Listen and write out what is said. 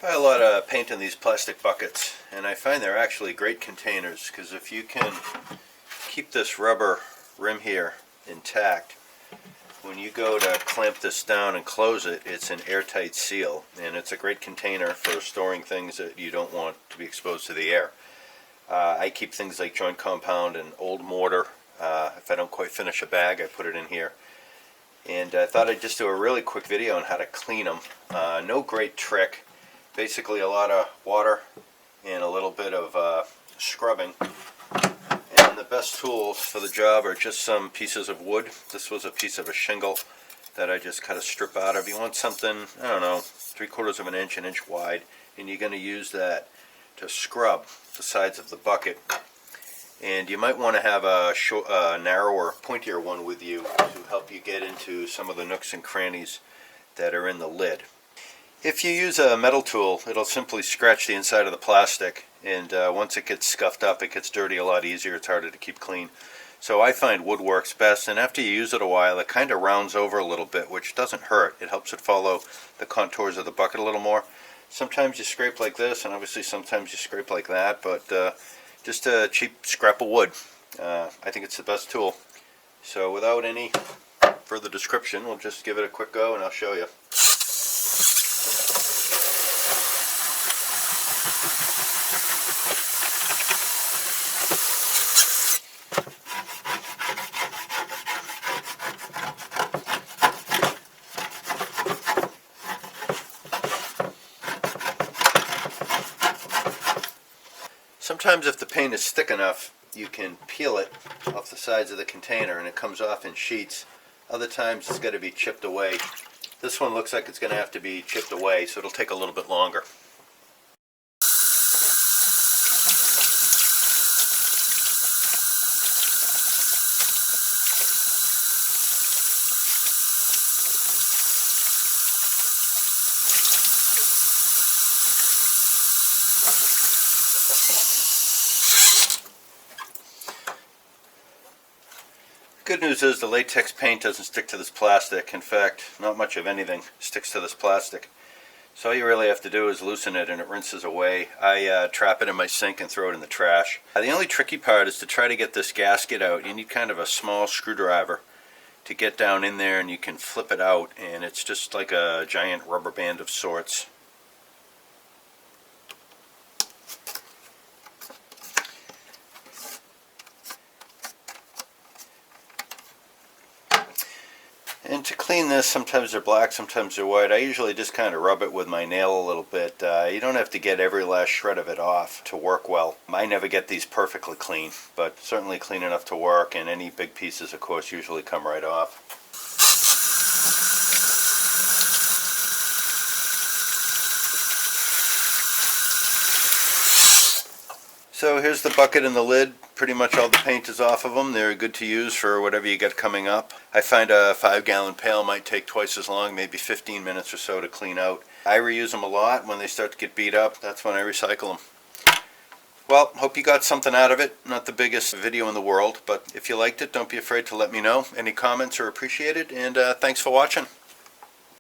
buy a lot of paint in these plastic buckets, and I find they're actually great containers because if you can keep this rubber rim here intact, when you go to clamp this down and close it, it's an airtight seal, and it's a great container for storing things that you don't want to be exposed to the air. I keep things like joint compound and old mortar. If I don't quite finish a bag, I put it in here. And I thought I'd just do a really quick video on how to clean them. No great trick. Basically a lot of water and a little bit of scrubbing. And the best tools for the job are just some pieces of wood. This was a piece of a shingle that I just cut a strip out of. You want something, I don't know, 3/4 of an inch wide, and you're going to use that to scrub the sides of the bucket. And you might want to have a narrower, pointier one with you to help you get into some of the nooks and crannies that are in the lid. If you use a metal tool, it'll simply scratch the inside of the plastic, and once it gets scuffed up, it gets dirty a lot easier. It's harder to keep clean. So I find wood works best, and after you use it a while, it kind of rounds over a little bit, which doesn't hurt. It helps it follow the contours of the bucket a little more. Sometimes you scrape like this, and obviously sometimes you scrape like that, but just a cheap scrap of wood. I think it's the best tool. So without any further description, we'll just give it a quick go and I'll show you. Sometimes if the paint is thick enough, you can peel it off the sides of the container and it comes off in sheets. Other times it's got to be chipped away. This one looks like it's going to have to be chipped away, so it'll take a little bit longer. Good news is the latex paint doesn't stick to this plastic. In fact, not much of anything sticks to this plastic. So all you really have to do is loosen it and it rinses away. I trap it in my sink and throw it in the trash. The only tricky part is to try to get this gasket out. You need kind of a small screwdriver to get down in there, and you can flip it out, and it's just like a giant rubber band of sorts. And to clean this, sometimes they're black, sometimes they're white. I usually just kind of rub it with my nail a little bit. You don't have to get every last shred of it off to work well. I never get these perfectly clean, but certainly clean enough to work, and any big pieces, of course, usually come right off. So here's the bucket and the lid. Pretty much all the paint is off of them. They're good to use for whatever you get coming up. I find a 5-gallon pail might take twice as long, maybe 15 minutes or so to clean out. I reuse them a lot. When they start to get beat up, that's when I recycle them. Well, hope you got something out of it. Not the biggest video in the world, but if you liked it, don't be afraid to let me know. Any comments are appreciated, and thanks for watching.